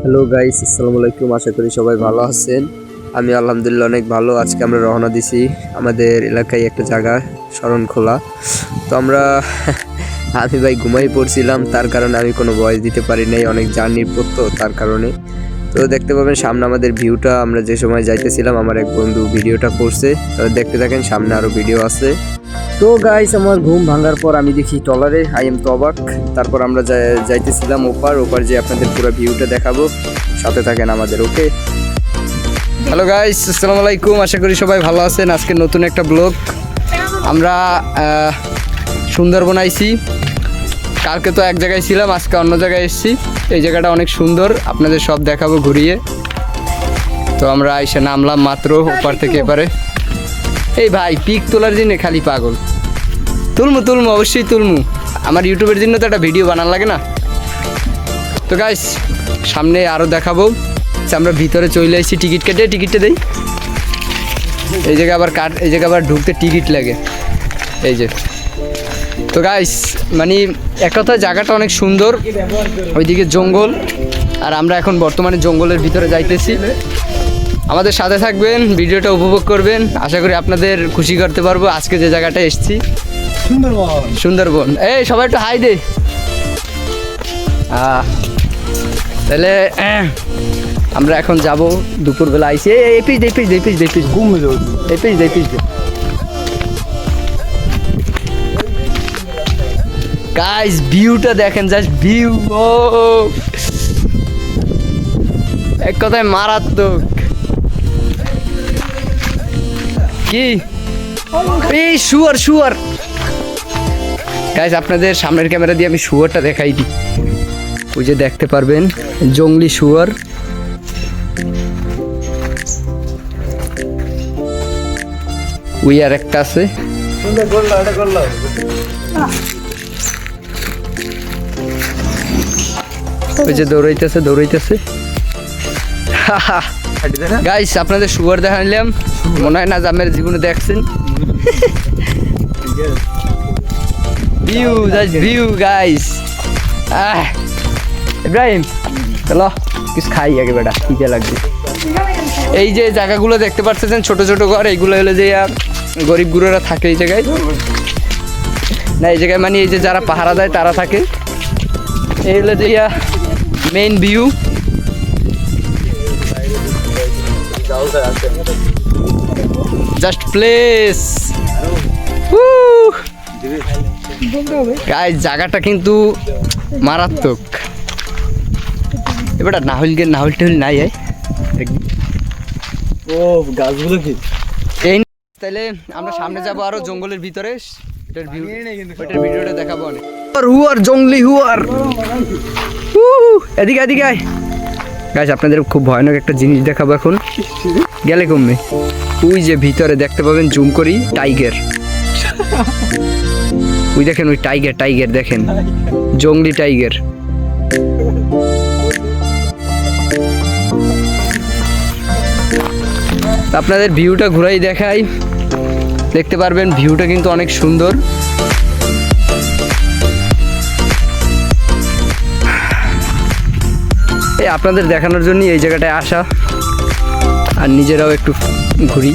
Hello guys, আসসালামু আলাইকুম। আশা করি সবাই ভালো আছেন। আমি আলহামদুলিল্লাহ অনেক ভালো। আজকে আমরা রওনা দিছি আমাদের এলাকায় একটা জায়গা শরণখোলা। তো আমরা আমি ভাই ঘুমাই পড়ছিলাম, তার কারণে আমি কোনো ভয়েস দিতে পারি নাই, অনেক জার্নির পর তো তার কারণে। তো দেখতে পাবেন সামনে আমাদের ভিউটা, আমরা যে সময় যাইতেছিলাম আমার এক বন্ধু ভিডিওটা করছে, তো দেখতে থাকেন, সামনে আরও ভিডিও আছে। তো গাইস, আমার ঘুম ভাঙার পর আমি দেখি ট্রলারে, আই এম তো অবাক। তারপর আমরা যাইতেছিলাম ওপার যে আপনাদের পুরো ভিউটা দেখাবো, সাথে থাকেন আমাদের। ওকে, হ্যালো গাইস, আসসালামু আলাইকুম। আশা করি সবাই ভালো আছেন। আজকে নতুন একটা ব্লগ। আমরা সুন্দরবন আইছি। কালকে তো এক জায়গায় ছিলাম, আজকে অন্য জায়গায় এসেছি। এই জায়গাটা অনেক সুন্দর, আপনাদের সব দেখাবো ঘুরিয়ে। তো আমরা এসে নামলাম মাত্র ওপার থেকে এপারে। এই ভাই পিক তোলার জন্য খালি পাগল। তুলমু অবশ্যই তুলমু, আমার ইউটিউবের জন্য তো একটা ভিডিও বানান লাগে না। তো গাইস, সামনে আরও দেখাবো। আমরা ভিতরে চলে আসছি, টিকিটটা দেই। এই জায়গায় আবার ঢুকতে টিকিট লাগে, এই যে। তো গাইস, মানে এক কথা জায়গাটা অনেক সুন্দর, ওইদিকে জঙ্গল, আর আমরা এখন বর্তমানে জঙ্গলের ভিতরে যাইতেছি। আমাদের সাথে থাকবেন, ভিডিওটা উপভোগ করবেন। আশা করি আপনাদের খুশি করতে পারবো। আজকে যে জায়গাটা এসেছি সুন্দরবন। এই সবাই একটু হাই দে। তাহলে আমরা এখন যাব দুপুরবেলা আইসি। এই পিস দে। গাইস, ভিউটা দেখেন, জাস্ট ভিউ। ও এক কথায় মারাত্মক। কি এই শুয়ার গাইস, আপনাদের সামনের ক্যামেরা দিয়ে আমি শুয়ারটা দেখাই দিই। ওই যে দেখতে পারবেন জংলি শুয়ার। ওই আর একটা আছে। ওই যে দৌড়াইতেছে। গাইস, আপনাদের শুয়ার দেখাইলাম, মনে হয় না যে আমার জীবনে দেখছেন। View guys. ইব্রাহিম চলো কিছু খাই আগে, বেটা খিদে লাগবে। এই যে জায়গাগুলো দেখতে পাচ্ছেন, ছোট ছোট ঘর, এইগুলো হলো যে গরিব গুরুরা থাকে এই জায়গায়। না, এই জায়গায় মানে এই যে যারা পাহারা দেয় তারা থাকে। এই হলো যে main view. Just place. Guys, জায়গাটা কিন্তু মারাত্মক। এবার নাহল টাহল নাই। ও গাছগুলো কি এই। তাহলে আমরা সামনে যাব আরো জঙ্গলের ভিতরে, ওইটার ভিডিওটা দেখাবো অনেক। জঙ্গলি হুয়ার। এদিকে আয় গাইস, আপনাদের খুব ভয়ানক একটা জিনিস দেখাবো এখন। গেলে কমবে। ওই যে ভিতরে দেখতে পাবেন, জুম করি, টাইগার। ওই দেখেন, ওই টাইগার দেখেন, জঙ্গলি টাইগার। আপনাদের ভিউটা ঘুরাই দেখাই, দেখতে পারবেন ভিউটা কিন্তু অনেক সুন্দর। এই আপনাদের দেখানোর জন্য এই জায়গাটায় আসা, আর নিজেরাও একটু ঘুরি।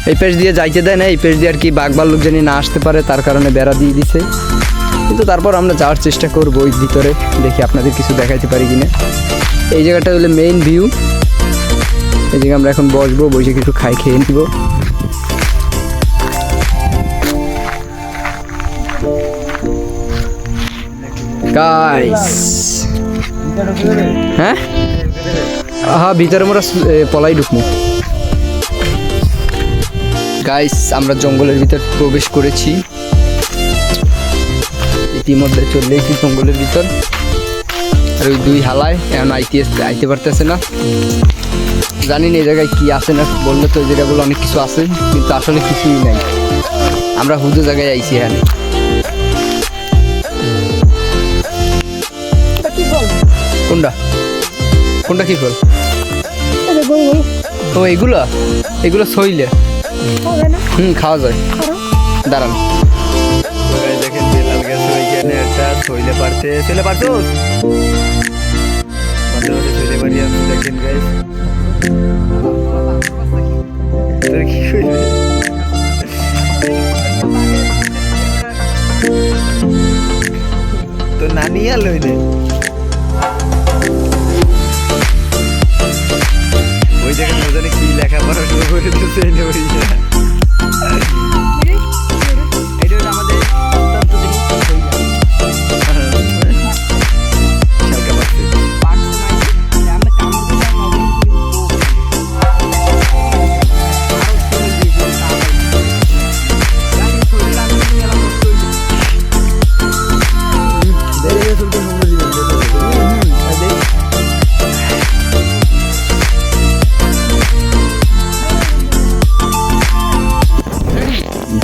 এই পেজ দিয়ে যাইতে দেয় না, এই পেজ দিয়ে আর কি বাঘ ভাল্লুক জানি না আসতে পারে, তার কারণে বেড়া দিয়ে দিছে। কিন্তু তারপর আমরা যাওয়ার চেষ্টা করবো ওই ভিতরে, দেখি আপনাদের কিছু দেখাইতে পারি কিনা। এই জায়গাটা হলো মেইন ভিউ। এই জায়গায় আমরা এখন বসবো, বসে কিছু খেয়ে নিব। গাইস, হ্যাঁ ভিতরে মোরা পলাই ঢুকবো। গাইস, আমরা জঙ্গলের ভিতর প্রবেশ করেছি, ইতিমধ্যে চলে এসেছি জঙ্গলের ভিতর। আর ওই দুই হালায় এখন আইতে পারতেছে না। জানি না এই জায়গায় কি আছে না, বললে তো এই জায়গাগুলো অনেক কিছু আছে, কিন্তু আসলে কিছুই নাই। আমরা হুদো জায়গায় আইছি। এখানে কোনটা কি ফল? ও এগুলো সইলে খাওয়া যায়। দাঁড়ান, দেখেন বেলাল গেছে ওইখানে একটা ছইলে পারতে, ছইলে পারতো মাঝে মাঝে ছইলে পারি আমি, দেখেন গাইস কি কইবে তো নানি আর লইলে ওই দেখেন ওখানে কি লেখাপড়া শুরু করে দিচ্ছে এই ওই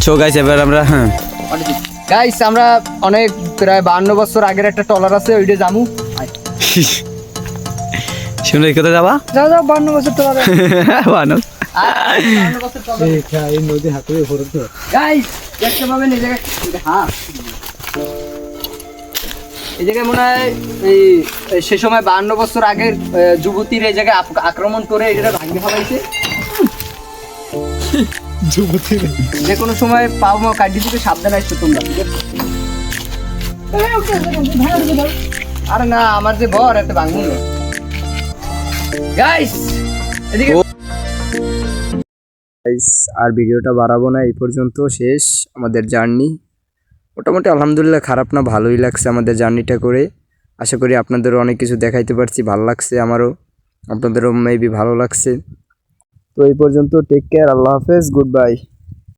সো গাইস এবার আমরা গাইস আমরা অনেক প্রায় 52 বছর আগের একটা টলার আছে ওইটা জামু। শুনে কোথায় যাবা? যাও যাও 52 বছর টলার বানো এই নদী হাতে ভরে তো গাইস দেখতে পাবেন এই জায়গা। হ্যাঁ এই জায়গায় মনে হয় এই সে সময় 52 বছর আগের যুবতীর এই জায়গায় আক্রমণ করে এটা ভাঙে ফেলাইছে। যুবতী যে কোনো সময় পাও মা কাটি দিতে সাবধান আসছো তোমরা, ঠিক আছে? আরে না আমার যে বর এত ভাঙুন গাইস এদিকে। গাইস আর ভিডিওটা বাড়াবো না, এই পর্যন্ত শেষ আমাদের জার্নি। মোটামুটি আলহামদুলিল্লাহ খারাপ না, ভালোই লাগছে আমাদের জার্নিটা করে। আশা করি আপনাদেরও অনেক কিছু দেখাইতে পারছি, ভালো লাগছে আমারও, আপনাদেরও মেবি ভালো লাগছে। তো এই পর্যন্ত, টেক কেয়ার, আল্লাহ হাফেজ, গুড বাই।